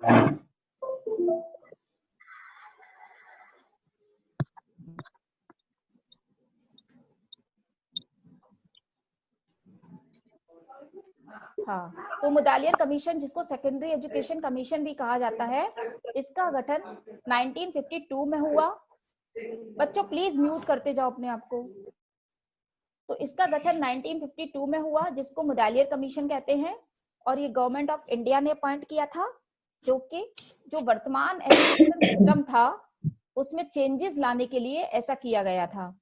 हाँ, तो मुदालियर कमीशन, जिसको सेकेंडरी एजुकेशन कमीशन भी कहा जाता है, इसका गठन 1952 में हुआ। बच्चों प्लीज म्यूट करते जाओ अपने आप को। तो इसका गठन 1952 में हुआ, जिसको मुदालियर कमीशन कहते हैं, और ये गवर्नमेंट ऑफ इंडिया ने अपॉइंट किया था, जो कि जो वर्तमान एजुकेशन सिस्टम था उसमें चेंजेस लाने के लिए ऐसा किया गया था।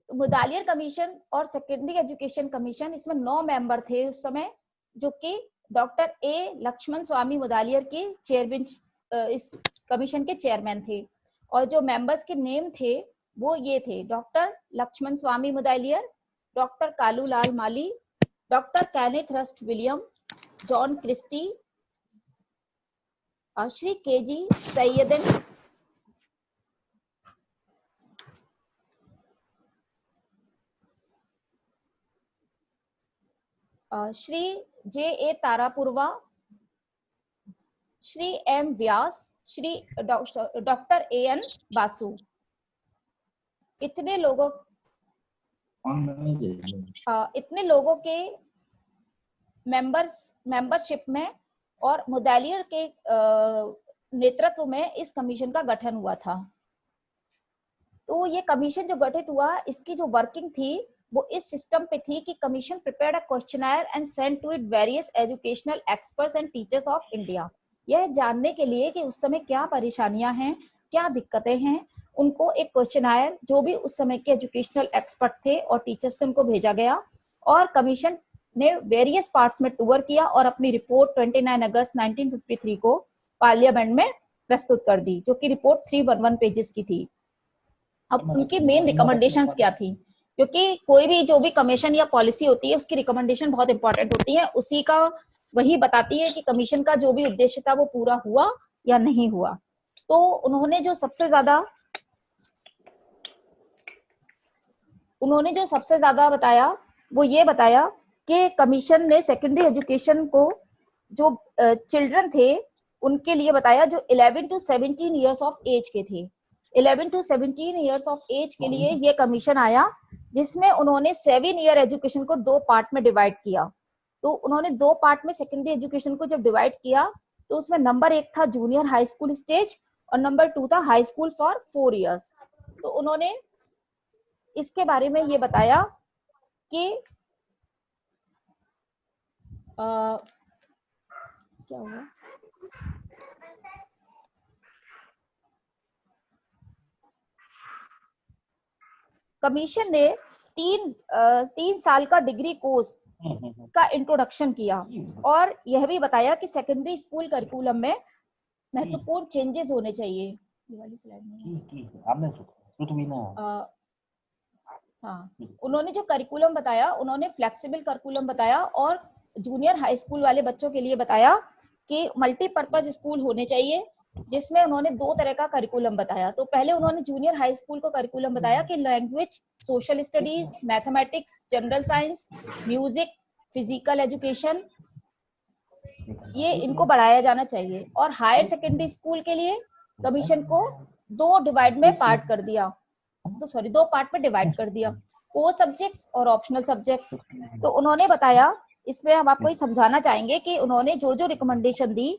तो मुदालियर कमीशन और सेकेंडरी एजुकेशन कमीशन, इसमें 9 मेंबर थे उस समय, जो कि डॉक्टर ए लक्ष्मण स्वामी मुदालियर के चेयरमैन, इस कमीशन के चेयरमैन थे। और जो मेंबर्स के नेम थे वो ये थे: doctor Lakshman Swami Mudaliar, doctor Kalulal Mali, doctor Kenneth Rust William, John Christie, Shri KG Saiyidain, Shri J A Tarapurwa, Shri M Vyas, Shri doctor A N Basu. इतने लोगों के मेंबरशिप में और मुदालियर के नेतृत्व में इस कमीशन का गठन हुआ था। तो ये कमीशन जो गठित हुआ, इसकी जो वर्किंग थी वो इस सिस्टम पे थी कि commission prepared a questionnaire and sent to it various educational experts and teachers of India. यह जानने के लिए कि उस समय क्या परेशानियां हैं, क्या दिक्कतें हैं, उनको एक क्वेश्चनर, जो भी उस समय के एजुकेशनल एक्सपर्ट थे और टीचर्स थे, उनको भेजा गया। और कमीशन ने वेरियस पार्ट्स में टूर किया और अपनी रिपोर्ट 29 अगस्त 1953 को पार्लियामेंट में प्रस्तुत कर दी, जो कि रिपोर्ट 311 पेजेस की थी। अब उनकी मेन रिकमेंडेशंस क्या थी, क्योंकि कोई भी जो भी कमीशन या पॉलिसी होती है उसकी रिकमेंडेशन बहुत इंपॉर्टेंट होती है, उसी का वही बताती है कि कमीशन का जो भी उद्देश्य था वो पूरा हुआ या नहीं हुआ। तो उन्होंने जो सबसे ज्यादा बताया वो ये बताया कि कमीशन ने सेकेंडरी एजुकेशन को जो चिल्ड्रन थे उनके लिए बताया, जो 11 to 17 ईयर्स ऑफ एज के थे। 11 to 17 ईयर्स ऑफ एज के लिए ये कमीशन आया, जिसमें उन्होंने 7 ईयर एजुकेशन को 2 पार्ट में डिवाइड किया। तो उन्होंने 2 पार्ट में सेकेंडरी एजुकेशन को जब डिवाइड किया, तो उसमें नंबर 1 था जूनियर हाई स्कूल स्टेज और नंबर 2 था हाई स्कूल फॉर 4 ईयर्स। तो उन्होंने इसके बारे में ये बताया कि क्या हुआ, कमीशन ने 3 साल का डिग्री कोर्स का इंट्रोडक्शन किया और यह भी बताया कि सेकेंडरी स्कूल करिकुलम में महत्वपूर्ण चेंजेस होने चाहिए। ये वाली स्लाइड में हाँ, उन्होंने जो करिकुलम बताया, उन्होंने फ्लेक्सिबल करिकुलम बताया और जूनियर हाई स्कूल वाले बच्चों के लिए बताया कि मल्टीपर्पज स्कूल होने चाहिए, जिसमें उन्होंने 2 तरह का करिकुलम बताया। तो पहले उन्होंने जूनियर हाई स्कूल को करिकुलम बताया कि language, social studies, mathematics, general science, music, physical education, ये इनको बढ़ाया जाना चाहिए। और हायर सेकेंडरी स्कूल के लिए कमीशन को 2 डिवाइड में पार्ट कर दिया, तो सॉरी 2 पार्ट में डिवाइड कर दिया, कोर सब्जेक्ट्स और ऑप्शनल सब्जेक्ट्स। तो उन्होंने बताया, इसमें हम आपको ये समझाना चाहेंगे कि उन्होंने जो जो रिकमेंडेशन दी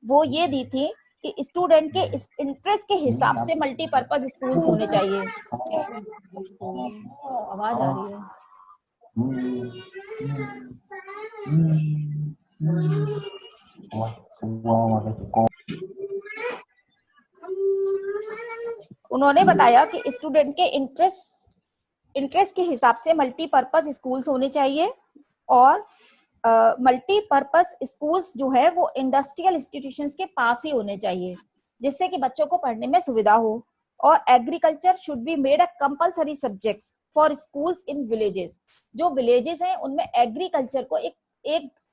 वो ये दी थी कि स्टूडेंट के इंटरेस्ट के हिसाब से मल्टीपर्पज स्कूल्स होने चाहिए। आवाज आ रही है। उन्होंने बताया कि स्टूडेंट के इंटरेस्ट के हिसाब से मल्टीपर्पज स्कूल्स होने चाहिए और मल्टीपर्पज स्कूल्स जो है वो इंडस्ट्रियल इंस्टीट्यूशंस के पास ही होने चाहिए, जिससे कि बच्चों को पढ़ने में सुविधा हो। और agriculture should be made a compulsory subjects for schools in villages. जो विलेजेस हैं उनमें एग्रीकल्चर को एक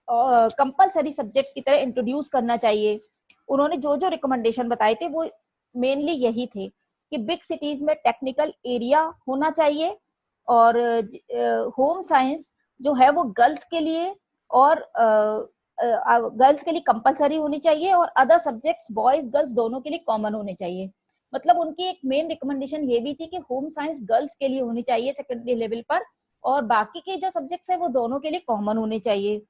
कंपलसरी सब्जेक्ट की तरह इंट्रोड्यूस करना चाहिए। उन्होंने जो जो रिकमेंडेशन बताए थे वो मेनली यही थे कि बिग सिटीज में टेक्निकल एरिया होना चाहिए और होम साइंस जो है वो गर्ल्स के लिए और गर्ल्स के लिए कंपलसरी होनी चाहिए और अदर सब्जेक्ट्स बॉयज गर्ल्स दोनों के लिए कॉमन होने चाहिए। मतलब उनकी एक मेन रिकमेंडेशन ये भी थी कि होम साइंस गर्ल्स के लिए होनी चाहिए सेकेंडरी लेवल पर, और बाकी के जो सब्जेक्ट्स है वो दोनों के लिए कॉमन होने चाहिए।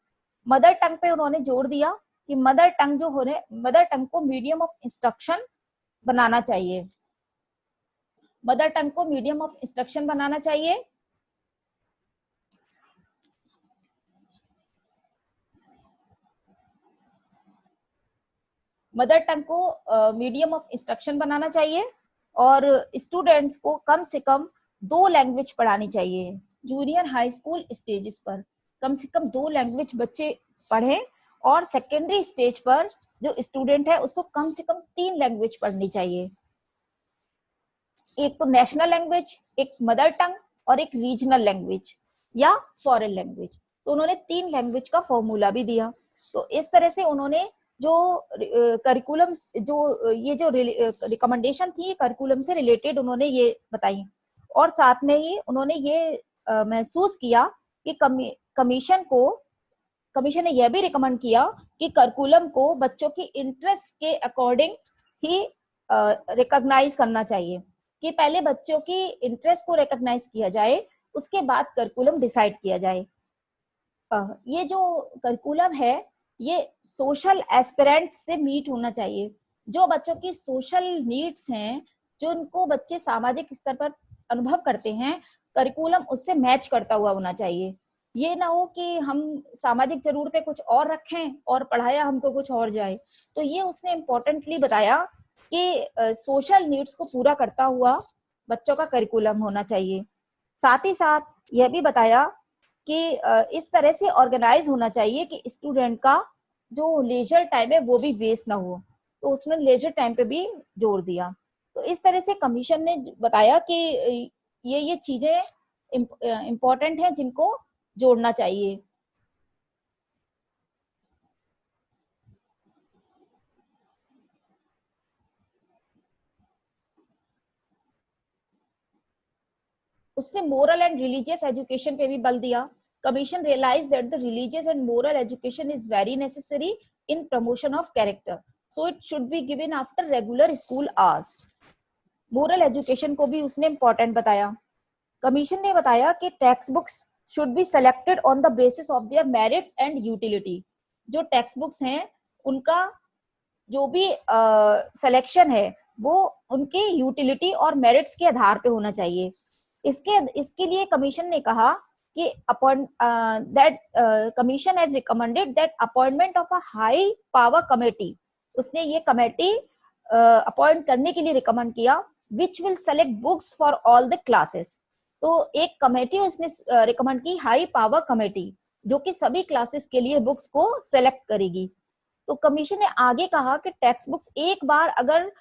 मदर टंग पे उन्होंने जोर दिया कि मदर टंग को मीडियम ऑफ इंस्ट्रक्शन बनाना चाहिए, मदर टंग को मीडियम ऑफ इंस्ट्रक्शन बनाना चाहिए। मदर टंग को मीडियम ऑफ इंस्ट्रक्शन बनाना चाहिए और स्टूडेंट्स को कम से कम 2 लैंग्वेज पढ़ानी चाहिए। जूनियर हाई स्कूल स्टेजेस पर कम से कम 2 लैंग्वेज बच्चे पढ़ें और सेकेंडरी स्टेज पर जो स्टूडेंट है उसको कम से कम 3 लैंग्वेज पढ़नी चाहिए, एक तो नेशनल लैंग्वेज, एक मदर टंग और एक रीजनल लैंग्वेज या फॉरेन लैंग्वेज। तो उन्होंने 3 लैंग्वेज का फॉर्मूला भी दिया। तो इस तरह से उन्होंने जो करिकुलम जो ये जो रिकमेंडेशन थी करिकुलम से रिलेटेड उन्होंने ये बताई, और साथ में ही उन्होंने ये महसूस किया कि कमीशन ने यह भी रिकमेंड किया कि करिकुलम को बच्चों की इंटरेस्ट के अकॉर्डिंग ही रिकॉग्नाइज करना चाहिए, कि पहले बच्चों की इंटरेस्ट को रिकॉग्नाइज किया जाए उसके बाद करिकुलम डिसाइड किया जाए। ये जो करिकुलम है ये सोशल एस्पिरेंट्स से मीट होना चाहिए, जो बच्चों की सोशल नीड्स हैं, जो उनको बच्चे सामाजिक स्तर पर अनुभव करते हैं, करिकुलम उससे मैच करता हुआ होना चाहिए। ये ना हो कि हम सामाजिक जरूरतें कुछ और रखें और पढ़ाया हमको कुछ और जाए। तो ये उसने इम्पोर्टेंटली बताया कि सोशल नीड्स को पूरा करता हुआ बच्चों का करिकुलम होना चाहिए। साथ ही साथ यह भी बताया कि इस तरह से ऑर्गेनाइज होना चाहिए कि स्टूडेंट का जो लेजर टाइम है वो भी वेस्ट ना हो, तो उसने लेजर टाइम पे भी जोर दिया। तो इस तरह से कमीशन ने बताया कि ये चीजें इम्पोर्टेंट हैं जिनको जोड़ना चाहिए। उसने मोरल एंड रिलीजियस एजुकेशन पे भी बल दिया। Commission realise that the religious and moral education is very necessary in promotion of character, so it should be given after regular school hours. Moral education को भी उसने इम्पोर्टेंट बताया। Commission ने बताया कि text books should be selected on the basis of their merits and utility. जो text books हैं उनका जो भी सिलेक्शन है वो उनके यूटिलिटी और मेरिट्स के आधार पे होना चाहिए। इसके लिए कमीशन ने कहा कि commission has recommended that appointment of a high power committee. उसने ये कमेटी अपॉइंट करने के लिए रिकमेंड किया which will select books for all the classes. तो एक कमेटी उसने रिकमेंड की, हाई पावर कमेटी, जो कि सभी क्लासेस के लिए बुक्स को सेलेक्ट करेगी। तो कमीशन ने आगे कहा कि टेक्स्ट बुक्स एक बार अगर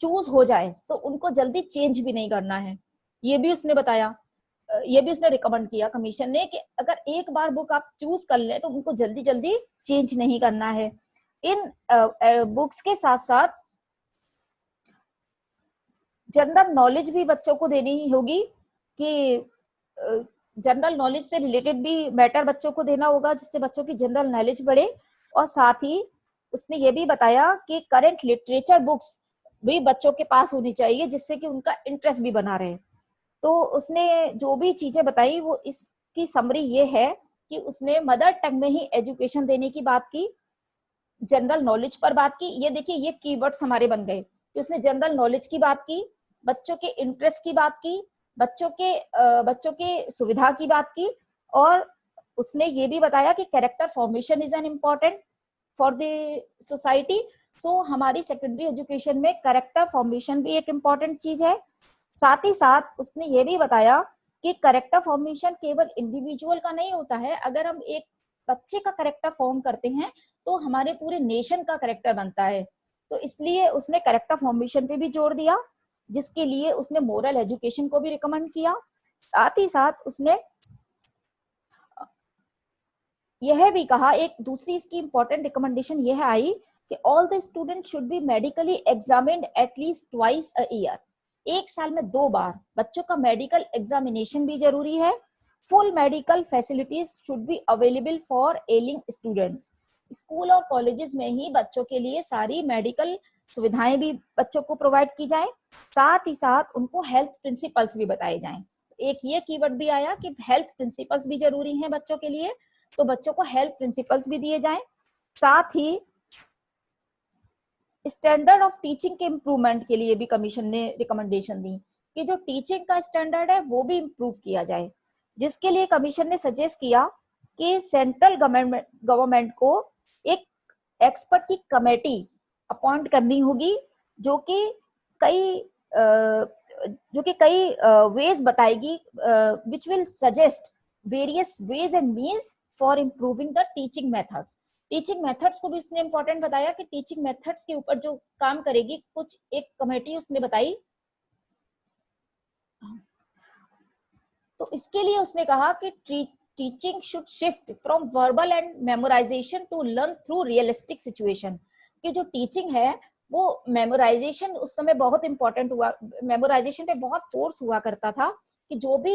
चूज हो जाए तो उनको जल्दी चेंज भी नहीं करना है, ये भी उसने बताया। ये भी उसने रिकमेंड किया कमीशन ने कि अगर एक बार बुक आप चूज कर ले तो उनको जल्दी जल्दी चेंज नहीं करना है। इन बुक्स के साथ साथ जनरल नॉलेज भी बच्चों को देनी होगी, कि जनरल नॉलेज से रिलेटेड भी मैटर बच्चों को देना होगा जिससे बच्चों की जनरल नॉलेज बढ़े। और साथ ही उसने ये भी बताया कि करंट लिटरेचर बुक्स भी बच्चों के पास होनी चाहिए जिससे कि उनका इंटरेस्ट भी बना रहे। तो उसने जो भी चीजें बताई वो इसकी समरी ये है कि उसने मदर टंग में ही एजुकेशन देने की बात की, जनरल नॉलेज पर बात की। ये देखिए ये कीवर्ड्स हमारे बन गए कि उसने जनरल नॉलेज की बात की, बच्चों के इंटरेस्ट की बात की, बच्चों के सुविधा की बात की, और उसने ये भी बताया कि character formation is an important for the society. So हमारी सेकेंडरी एजुकेशन में कैरेक्टर फॉर्मेशन भी एक इम्पोर्टेंट चीज है। साथ ही साथ उसने ये भी बताया कि कैरेक्टर फॉर्मेशन केवल इंडिविजुअल का नहीं होता है। अगर हम एक बच्चे का कैरेक्टर फॉर्म करते हैं तो हमारे पूरे नेशन का कैरेक्टर बनता है। तो इसलिए उसने कैरेक्टर फॉर्मेशन पे भी जोर दिया, जिसके लिए उसने मोरल एजुकेशन को भी रिकमेंड किया। साथ ही साथ उसने यह भी कहा, एक दूसरी इसकी इंपॉर्टेंट रिकमेंडेशन यह आई कि all the student should be medically examined at least twice a year. एक साल में 2 बार बच्चों का मेडिकल एग्जामिनेशन भी जरूरी है। Full medical facilities should be available for ailing students. School और कॉलेजेस में ही बच्चों के लिए सारी मेडिकल सुविधाएं भी बच्चों को प्रोवाइड की जाए, साथ ही साथ उनको हेल्थ प्रिंसिपल्स भी बताए जाएं। एक ये कीवर्ड भी आया कि हेल्थ प्रिंसिपल्स भी जरूरी हैं बच्चों के लिए, तो बच्चों को हेल्थ प्रिंसिपल्स भी दिए जाएं। साथ ही स्टैंडर्ड ऑफ टीचिंग के इम्प्रूवमेंट के लिए भी कमीशन ने रिकमेंडेशन दी कि जो टीचिंग का स्टैंडर्ड है वो भी इम्प्रूव किया जाए, जिसके लिए कमीशन ने सजेस्ट किया कि सेंट्रल गवर्नमेंट को एक एक्सपर्ट की कमेटी अपॉइंट करनी होगी जो कि कई वेज बताएगी which will suggest various ways and means for improving the teaching methods. Teaching methods को भी उसने इंपॉर्टेंट बताया कि टीचिंग मेथड्स के ऊपर जो काम करेगी, कुछ एक कमेटी उसने बताई। तो इसके लिए उसने कहा कि teaching should shift from verbal and memorisation to learn through realistic situation. कि जो टीचिंग है वो मेमोराइजेशन उस समय बहुत इंपॉर्टेंट हुआ, मेमोराइजेशन पे बहुत फोर्स हुआ करता था कि जो भी